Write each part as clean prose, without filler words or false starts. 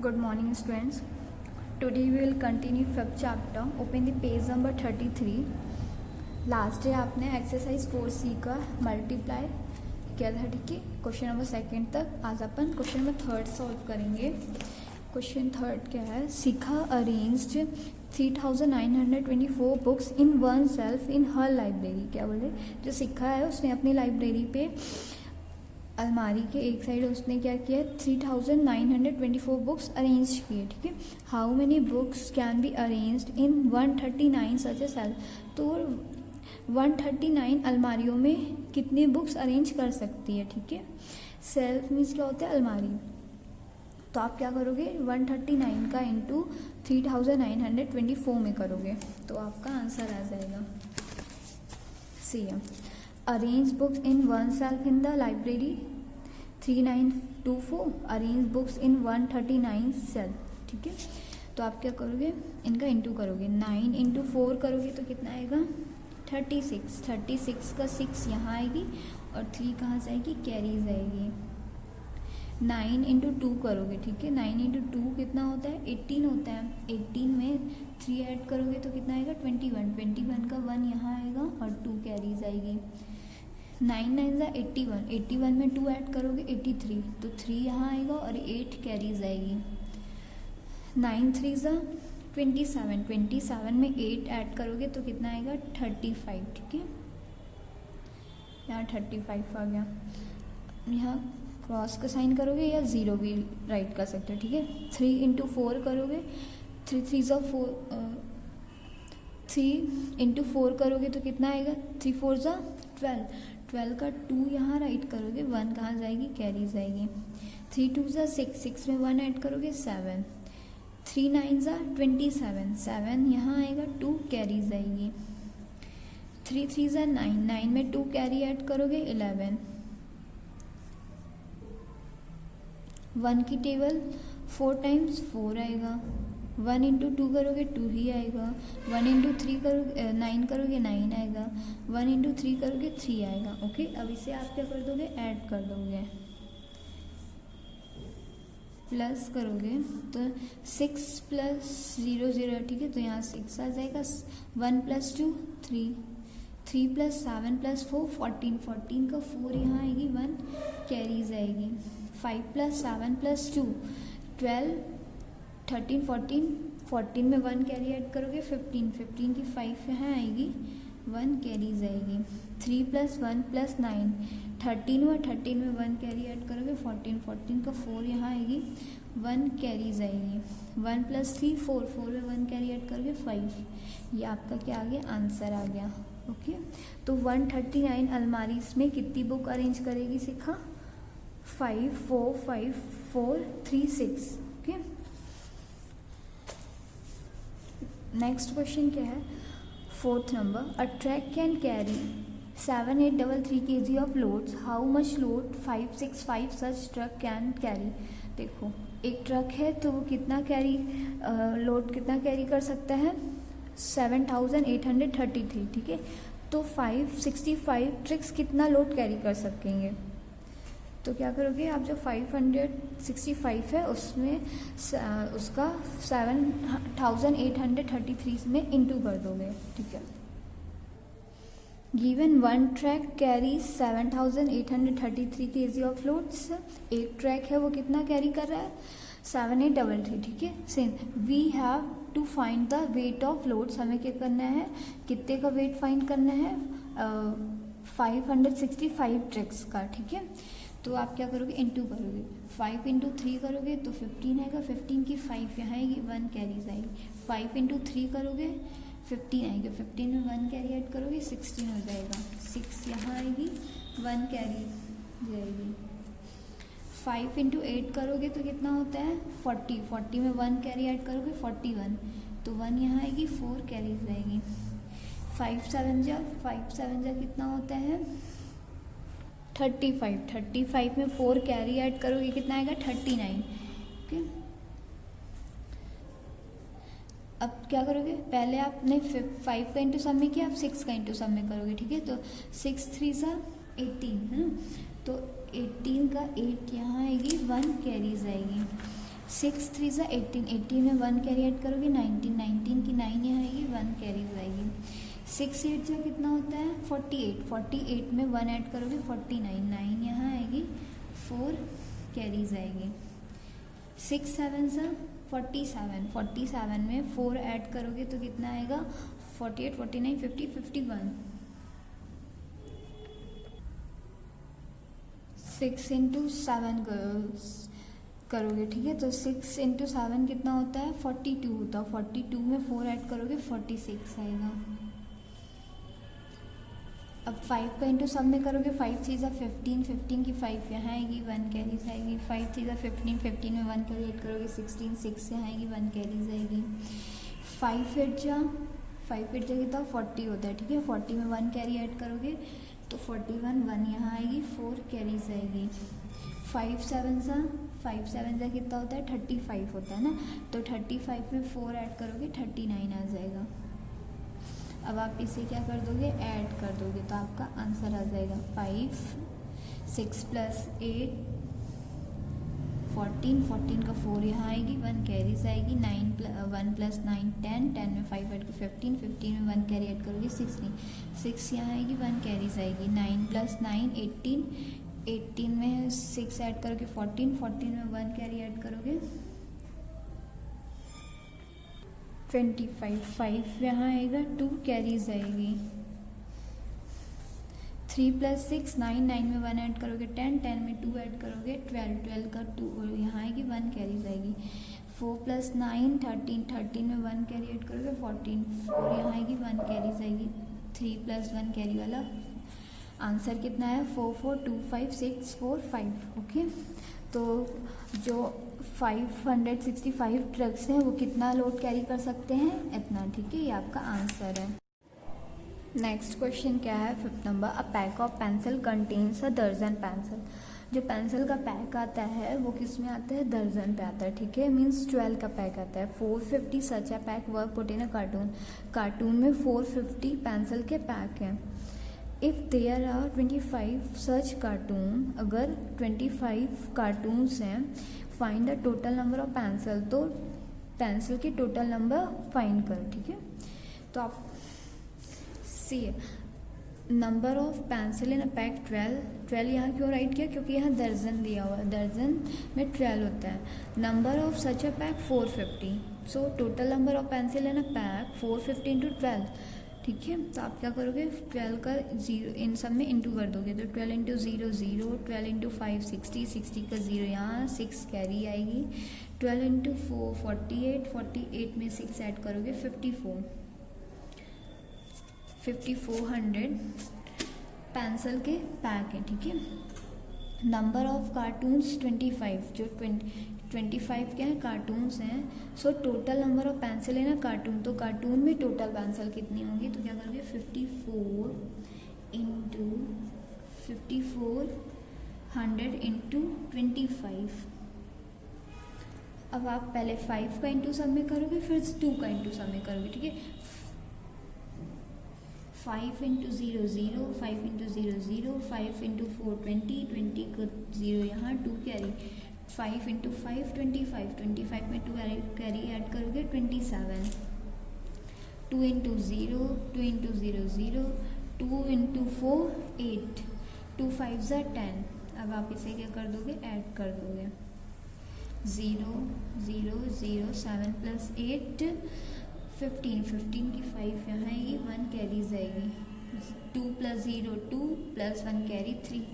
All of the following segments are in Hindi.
Good morning, students. Today we will continue fifth chapter. Open the page number 33. Last day आपने एक्सरसाइज 4C का मल्टीप्लाई किया था, ठीक है, क्वेश्चन नंबर सेकंड तक. आज अपन क्वेश्चन नंबर थर्ड सॉल्व करेंगे. क्वेश्चन थर्ड क्या है? Shikha arranged 3924 books in one shelf in her library. क्या बोले? जो शिखा है उसने अपनी लाइब्रेरी पे अलमारी के एक साइड उसने क्या किया, 3924 बुक्स अरेंज किए, ठीक है. How many books can be arranged in 139 such A self. तो 139 अलमारियों में कितनी बुक्स अरेंज कर सकती है, ठीक है. सेल्फ मीन्स क्या होता है? अलमारी. तो आप क्या करोगे? 139 का इंटू 3924 में करोगे तो आपका आंसर आ जाएगा. C M arrange books in one shelf in the library 3924 arrange books in 139 shelf, ठीक है. तो आप क्या करोगे? इनका इंटू करोगे. 9 इंटू 4 करोगे तो कितना आएगा? 36. 36 का 6 यहाँ आएगी और 3 कहाँ जाएगी? कैरी जाएगी. 9 इंटू 2 करोगे, ठीक है. 9 इंटू 2 कितना होता है? 18 होता है. 18 में 3 ऐड करोगे तो कितना आएगा? 21. 21 का 1 यहाँ आएगा और 2 कैरी जाएगी. 9 9 ज़ा 81. 81 में 2 ऐड करोगे 83, तो 3 यहाँ आएगा और 8 कैरी जाएगी. 9 3 ज़ा 27. 27 में 8 ऐड करोगे तो कितना आएगा? 35, ठीक है. यहाँ 35 आ गया. यहाँ क्रॉस का साइन करोगे या ज़ीरो भी राइट कर सकते हो, ठीक है. 3 इंटू 4 करोगे. 3 3 ज़ा 4. 3 इंटू 4 करोगे तो कितना आएगा? 3 4 ज़ा 12. 12 का 2 यहाँ राइट करोगे, 1 कहाँ जाएगी? कैरी जाएगी. 3 2 ज़ा 6. 6 में 1 ऐड करोगे 7. 3 9 ज़ा 27. 7 यहाँ आएगा, 2 कैरी जाएगी. 3 3 ज़ा 9. 9 में 2 कैरी ऐड करोगे 11. 1 की टेबल 4 टाइम्स 4 आएगा. 1 इंटू 2 करोगे 2 ही आएगा. 1 इंटू 3 करोगे 9 करोगे 9 आएगा. 1 इंटू 3 करोगे 3 आएगा. ओके, अब इसे आप क्या कर दोगे? ऐड कर दोगे, प्लस करोगे तो 6 प्लस 0 0, ठीक है. तो यहाँ 6 आ जाएगा. 1 प्लस 2 3. 3 plus 7 plus 4 14. 14 का 4 यहाँ आएगी, 1 कैरी जाएगी. 5 प्लस 7 प्लस 2 12. 13 14. 14 में 1 कैरी ऐड करोगे 15. 15 की 5 यहाँ आएगी, 1 कैरी जाएगी. 3 प्लस 1 प्लस 9 13 हुआ. 13 में 1 कैरी ऐड करोगे 14. 14 का 4 यहाँ आएगी, 1 कैरी जाएगी. 1 प्लस 3 4. 4 में 1 कैरी ऐड करोगे 5. ये आपका क्या आ गया? आंसर आ गया. ओके, तो 139 अलमारी में कितनी बुक अरेंज करेगी शिखा? 5 4 5 4 3 6. ओके, नेक्स्ट क्वेश्चन क्या है? Fourth number. A truck can carry 7833 kg of loads. How much load 565 such truck can carry. देखो, एक ट्रक है तो वो कितना कैरी लोड कितना कैरी कर सकता है? 7833, ठीक है. तो 565 ट्रक्स कितना लोड कैरी कर सकेंगे? तो क्या करोगे आप? जो 565 है उसमें उसका 7833 में इंटू कर दोगे, ठीक है. Given one track carry 7833 kg of loads. एक ट्रैक है वो कितना कैरी कर रहा है? 7833, ठीक है. Same we have to find the weight of loads. हमें क्या करना है? कितने का वेट फाइंड करना है? 565 ट्रैक्स का, ठीक है. तो आप क्या करोगे? इंटू करोगे. 5 इंटू 3 करोगे तो 15 आएगा. 15 की 5 यहाँ आएगी, 1 कैरी जाएगी. 5 इंटू 3 करोगे 15 आएगी. 15 में 1 कैरी ऐड करोगे 16 हो जाएगा. 6 यहाँ आएगी, 1 कैरी जाएगी. 5 इंटू 8 करोगे तो कितना होता है? 40. 40 में 1 कैरी ऐड करोगे 41, तो 1 यहाँ आएगी, 4 कैरी जाएगी. 5 7 जा कितना होता है? 35. 35 में 4 कैरी ऐड करोगे कितना आएगा? 39. ओके, अब क्या करोगे? पहले आपने 5 का इंटू सम में किया, अब 6 का इंटू सम में करोगे, ठीक है. तो 6 3 सा 18 है ना. तो 18 का 8 यहाँ आएगी, 1 कैरी जाएगी. 6 3 ज़ा 18, 18 में 1 कैरी ऐड करोगे 19, 19 की 9 यहाँ आएगी, 1 कैरी जाएगी। 6 8 ज़ा कितना होता है 48, 48 में 1 ऐड करोगे 49, 9 यहाँ आएगी, 4 कैरी जाएगी। 6 7 ज़ा 47, 47 में 4 ऐड करोगे तो कितना आएगा 48, 49, 50, 51। 6 इंटू 7 करोगे, ठीक है। तो 6 इंटू 7 कितना होता है 42 होता है। 42 में 4 ऐड करोगे 46 आएगा। अब 5 का इंटू सब में करोगे, 5 3 ज़ा 15, 15 की 5 यहाँ आएगी, 1 कैरी आएगी। 5 3 ज़ा 15, 15 में 1 कैरी ऐड करोगे 16, 6 यहाँ आएगी, 1 कैरी आएगी। 5 8 ज़ा कितना 40 होता है, ठीक है। 40 में 1 कैरी ऐड करोगे तो 41, 1 यहाँ आएगी, 4 कैरीज आएगी। 5 7 ज़ा कितना होता है 35 होता है ना, तो 35 में 4 ऐड करोगे 39 आ जाएगा। अब आप इसे क्या कर दोगे ऐड कर दोगे तो आपका आंसर आ जाएगा 5 6 + 8 14, 14 का 4 यहाँ आएगी, 1 कैरीज आएगी। 1 + 9 10, 10 में 5 ऐड कर 15, 15 में 1 कैरी ऐड करोगे 16, 6 यहाँ आएगी, 1 कैरीज आएगी। 9 + 9 18, 18 में 6 ऐड करोगे 14, 14 में 1 कैरी ऐड करोगे 25, 5 यहाँ आएगा, 2 कैरीज आएगी। 3 + 6 9, 9 में 1 ऐड करोगे 10, 10 में 2 ऐड करोगे 12, 12 का 2 यहाँ आएगी, 1 कैरीज आएगी। 4 + 9 13, 13 में 1 कैरी ऐड करोगे 14, 4 यहाँ आएगी, 1 कैरीज आएगी। 3 + 1 कैरी वाला आंसर कितना है 4 4 2 5 6 4 5। ओके, तो जो 565 ट्रक्स हैं वो कितना लोड कैरी कर सकते हैं इतना, ठीक है। ये आपका आंसर है। नेक्स्ट क्वेश्चन क्या है 5th number, a pack of pencil contains a दर्जन पेंसिल। जो पेंसिल का पैक आता है वो किस में आता है दर्जन पे आता है, ठीक है। मीन्स 12 का पैक आता है। 450 such a pack were put in a carton. Carton में 450 पेंसिल के पैक हैं। If there are 25 such carton, अगर 25 कार्टून्स हैं, find the total number of pencil, तो पेंसिल की टोटल नंबर फाइंड करो, ठीक है। तो आप see number of pencil in a pack 12 यहाँ क्यों राइट किया, क्योंकि यहाँ दर्जन दिया हुआ है, दर्जन में 12 होता है। Number of such a pack 450, so total number of pencil in a pack 450 into 12, ठीक है। तो आप क्या करोगे 12 का 0 इन सब में इंटू कर दोगे, तो 12 इंटू 0 0, 12 इंटू 5 60, 60 का 0 यहाँ 6 कैरी आएगी। 12 इंटू 4 48, 48 में 6 ऐड करोगे 54, 5400 पेंसिल के पैक है, ठीक है। नंबर ऑफ कार्टून्स 25, जो 25 क्या है कार्टून्स हैं। So total number of pencil है ना कार्टून, तो कार्टून में टोटल पेंसिल कितनी होगी, तो क्या करोगे 54 इंटू 5400 इंटू 25। अब आप पहले 5 का इंटू सब में करोगे, फिर 2 का इंटू सब में करोगे, ठीक है। 5 इंटू 0 0, 5 इंटू 0 0, 5 इंटू 4 20, 20 को 0 यहाँ 2 कैरी। 5 इंटू 5 25, 25 में 2 कैरी ऐड करोगे 27। 2 इंटू 0, 2 इंटू 0 0, 2 इंटू 4 8, 2 5 ज़ा 10। अब आप इसे क्या कर दोगे ऐड कर दोगे 0 0 0, 7 + 8 15, 15 की 5 यहाँ आएगी, 1 कैरी जाएगी। 2 + 0 2 + 1 कैरी 3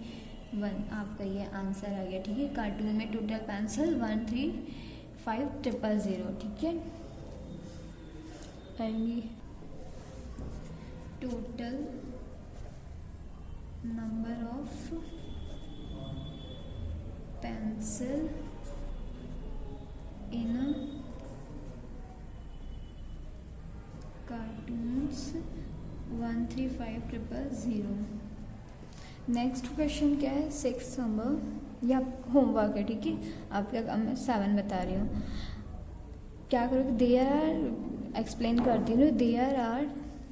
1, आपका ये आंसर आ गया, ठीक है। कार्टून में टोटल पेंसिल 135000, ठीक है। आएंगी total number of pencil in cartoons 135000। Next question क्या है 6th नंबर, या होमवर्क है, ठीक है। आपका काम मैं 7 बता रही हूँ। क्या करोगे, देयर आर एक्सप्लेन करती हूँ। There are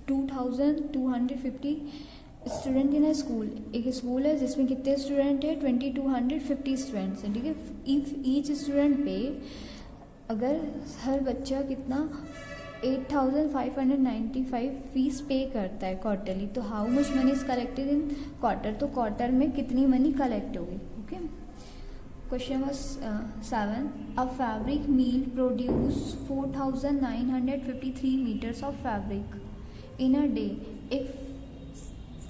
2250 student in a school. एक स्कूल है जिसमें कितने स्टूडेंट है 2250 स्टूडेंट्स हैं, ठीक है। इफ़ ईच स्टूडेंट पे अगर हर बच्चा कितना 8,595 फीस पे करता है क्वार्टरली, तो how much money is collected in quarter, तो क्वार्टर में कितनी मनी कलेक्ट होगी। Okay, question number 7, a fabric mill produce 4,953 metres of fabric in a day. एक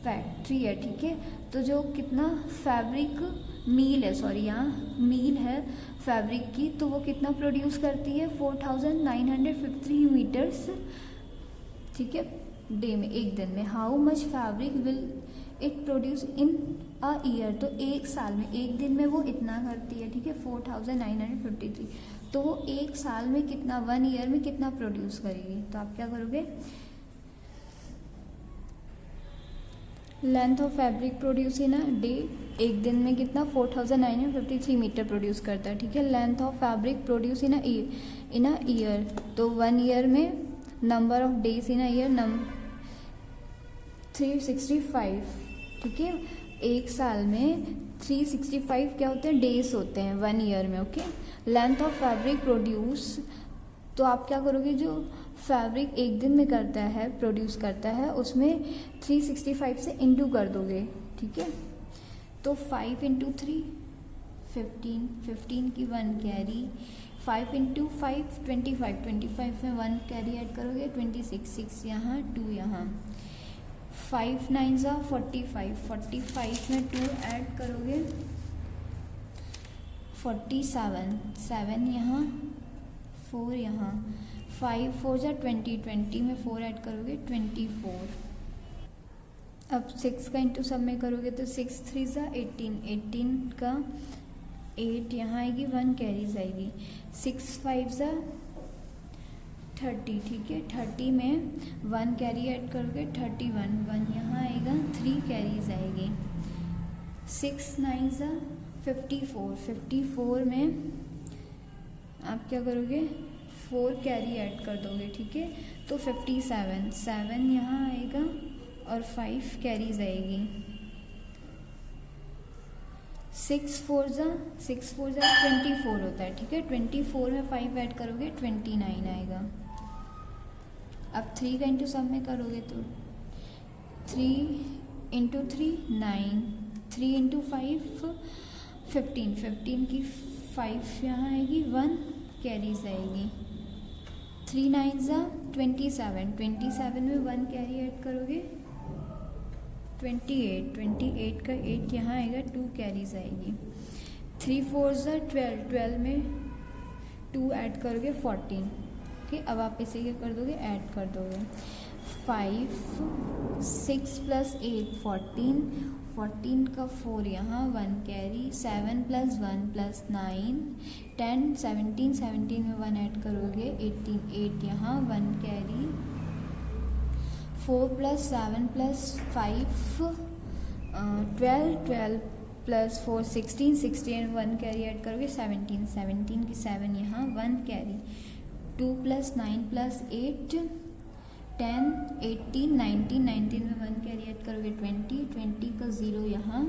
फैक्ट्री है, ठीक है, तो जो कितना फैब्रिक मील है, सॉरी यहाँ मील है फैब्रिक की, तो वो कितना प्रोड्यूस करती है 4,953 मीटर्स, ठीक है, डे में, एक दिन में। How much fabric will it produce in a year, तो एक साल में, एक दिन में वो इतना करती है, ठीक है, 4,953, तो वो एक साल में कितना, 1 ईयर में कितना प्रोड्यूस करेगी। तो आप क्या करोगे, length of fabric produce in a day, एक दिन में कितना 4,953 मीटर प्रोड्यूस करता है, ठीक है। Length of fabric produce in a year, तो 1 ईयर में number of days in a year 365, ठीक है, एक साल में 365 क्या होते हैं, डेज होते हैं 1 ईयर में। Okay, length of fabric produce, तो आप क्या करोगे, जो फैब्रिक एक दिन में करता है, प्रोड्यूस करता है, उसमें 365 से इंटू कर दोगे, ठीक है, तो 5 इंटू 3 15, 15 की 1 कैरी, 5 इंटू 5 25, 25 में 1 कैरी ऐड करोगे 26, 6 यहाँ 2 यहाँ, 5 9 ज़ा 45, 45 में 2 ऐड करोगे 47, 7 यहाँ 4 यहाँ, 5 4 ज़ा 20, 20 में 4 ऐड करोगे 24। अब 6 का इंटू सब में करोगे तो 6 3 ज़ा 18, 18 का 8 यहाँ आएगी, 1 कैरीज आएगी, 6 5 ज़ा 30, ठीक है, 30 में 1 कैरी ऐड करोगे 31, 1 यहाँ आएगा, 3 कैरीज आएगी, 6 9 ज़ा 54, 54 में आप क्या करोगे 4 कैरी ऐड कर दोगे, ठीक है, तो 57, 7 यहाँ आएगा और 5 कैरीज आएगी, 6 4 ज़ा 24 होता है, ठीक है, 24 में 5 ऐड करोगे 29 आएगा। अब 3 का इंटू सब में करोगे तो 3 इंटू 3 9, 3 इंटू 5 15, 15 की 5 यहाँ आएगी, 1 कैरीज आएगी, 3 9 ज़ा 27, 27 में 1 कैरी ऐड करोगे 28, 28 का 8 यहाँ आएगा, 2 कैरीज आएगी, 3 4 ज़ा 12, 12 में 2 ऐड करोगे 14, ओके। अब आप इसे क्या कर दोगे, ऐड कर दोगे, 5 6 प्लस 8 14, 14 का 4 यहाँ 1 कैरी, 7 प्लस 1 प्लस 9 10, 17, 17 में 1 ऐड करोगे 18, 8 यहाँ 1 कैरी, 4 प्लस 7 प्लस 5 12, 12 प्लस 4 16, 16 में 1 कैरी ऐड करोगे 17, 17 की 7 यहाँ 1 कैरी, 2 प्लस 9 प्लस 8 10, 18, 19, 19 में 1 कैरी ऐड करोगे 20, 20 का 0 यहाँ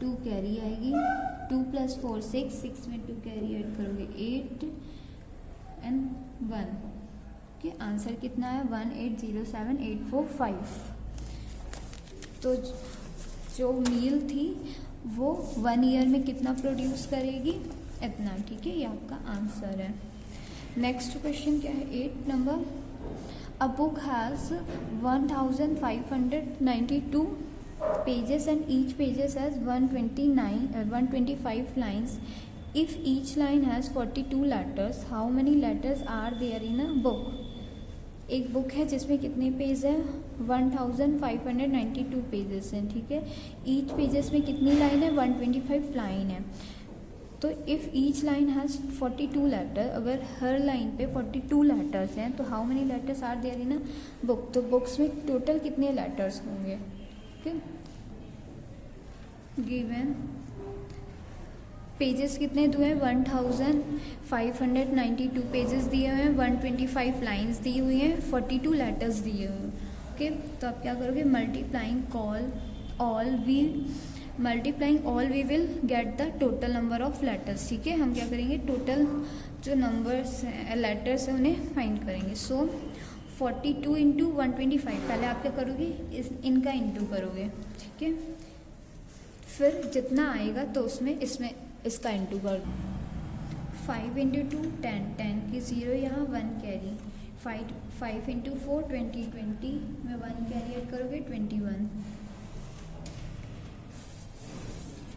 2 कैरी आएगी, 2 प्लस 4 6, 6 में 2 कैरी ऐड करोगे 8 एंड 1, ओके। आंसर कितना है 1807845। तो जो मील थी वो 1 ईयर में कितना प्रोड्यूस करेगी, इतना, ठीक है, ये आपका आंसर है। नेक्स्ट क्वेश्चन क्या है, 8 number, a book has 1592 pages and each pages has 125 lines. If each line has 42 letters, how many letters are there in a book? एक बुक है जिसमें कितने पेज है 1592 पेजेस हैं, ठीक है, ईच पेजेस में कितनी लाइन है 125 लाइन है। तो if each line has 42 letter, अगर हर लाइन पे 42 लेटर्स हैं तो how many letters are there in a book, तो बुक्स में टोटल कितने लेटर्स होंगे, ठीक है। गिवन पेजेस कितने दिए हैं 1592 पेजेस दिए हुए हैं, 125 लाइंस दी हुई हैं, 42 लेटर्स दिए हुए हैं, ओके। तो आप क्या करोगे, multiplying call all we multiplying all we will get the total number of letters, ठीक है। हम क्या करेंगे, टोटल जो नंबर्स हैं लेटर्स हैं उन्हें फाइंड करेंगे। सो 42 इंटू 125, पहले आप क्या करोगे, इनका इंटू करोगे, ठीक है। फिर जितना आएगा तो उसमें इसका इंटू कर दो। 5 इंटू 2 10, 10 की 0 यहाँ 1 कैरी। 5 इंटू 4 20, 20 में 1 कैरी ऐड करोगे 21।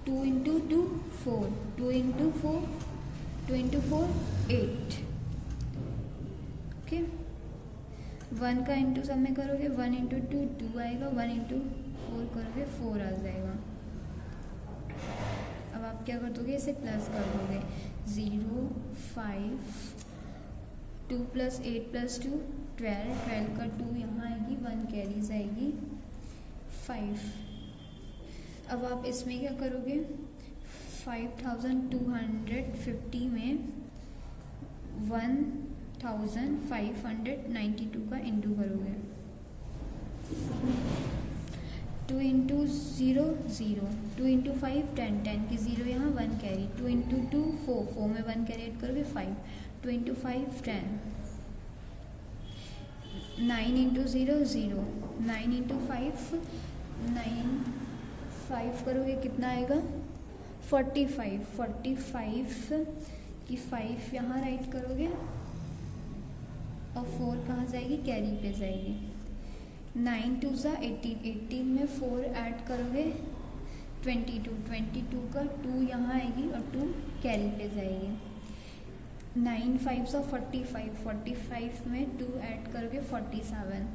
2 इंटू 2 4, 2 इंटू 4 8, ओके। 1 का इंटू सब में करोगे, 1 इंटू 2 2 आएगा, 1 इंटू 4 करोगे 4 आ जाएगा। अब आप क्या कर दोगे, इसे प्लस कर दोगे। 0 5 2 + 8 + 2 12, 12 का 2 यहाँ आएगी, 1 कैरीज आएगी 5। अब आप इसमें क्या करोगे, 5250 में 1592 का इंटू करोगे। 2 इंटू 0 0, 2 इंटू 5 10, 10 की 0 यहाँ 1 कैरी। 2 इंटू 2 4, 4 में 1 कैरी ऐड करोगे 5। 2 इंटू 5 10। 9 इंटू 0 0, 9 इंटू 5 9, 5 करोगे कितना आएगा 45। 45 की 5 यहाँ राइट करोगे और 4 कहाँ जाएगी, कैरी पे जाएगी। 9 2 18, 18 में 4 ऐड करोगे 22, 22 का 2 यहाँ आएगी और 2 कैरी पे जाएगी। 9 5 45, 45 में 2 ऐड करोगे 47।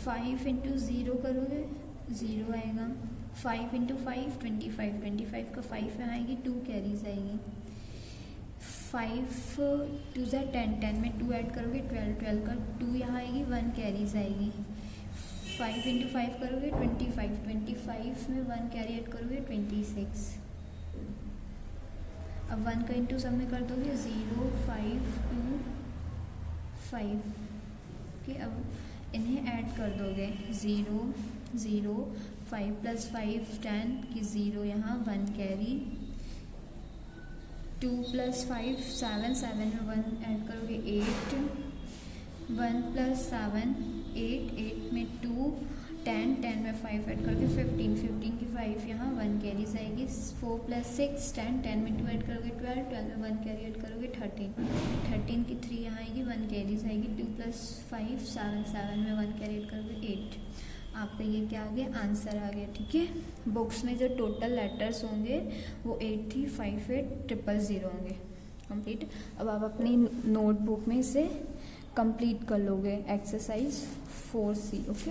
5 इंटू 0 करोगे 0 आएगा। 5 इंटू 5 25, 25 का 5 यहाँ आएगी, 2 कैरीज आएगी। 5 2 10, 10 में 2 ऐड करोगे 12, 12 का 2 यहाँ आएगी, 1 कैरीज आएगी। 5 इंटू 5 करोगे 25, 25 में 1 कैरी ऐड करोगे 26। अब 1 का इंटू सब में कर दोगे 0 5 2 5, ओके। अब इन्हें ऐड कर दोगे 0 0, 5 + 5 10 की 0 यहाँ 1 कैरी। 2 + 5 7, 7 में 1 ऐड करोगे 8। 1 + 7 8, 8 में 2 10, 10 में 5 ऐड करोगे 15, 15 की 5 यहाँ 1 कैरी जाएगी। 4 + 6 10, 10 में 2 ऐड करोगे 12, 12 में 1 कैरी ऐड करोगे 13, 13 की 3 यहाँ आएगी, 1 कैरी जाएगी। 2 + 5 7, 7 में 1 कैरी ऐड करोगे 8। आपका ये क्या आ गया, आंसर आ गया, ठीक है। बुक्स में जो टोटल लेटर्स होंगे वो 8358000 होंगे, कंप्लीट। अब आप अपनी नोटबुक में इसे कंप्लीट कर लोगे, एक्सरसाइज 4C, ओके।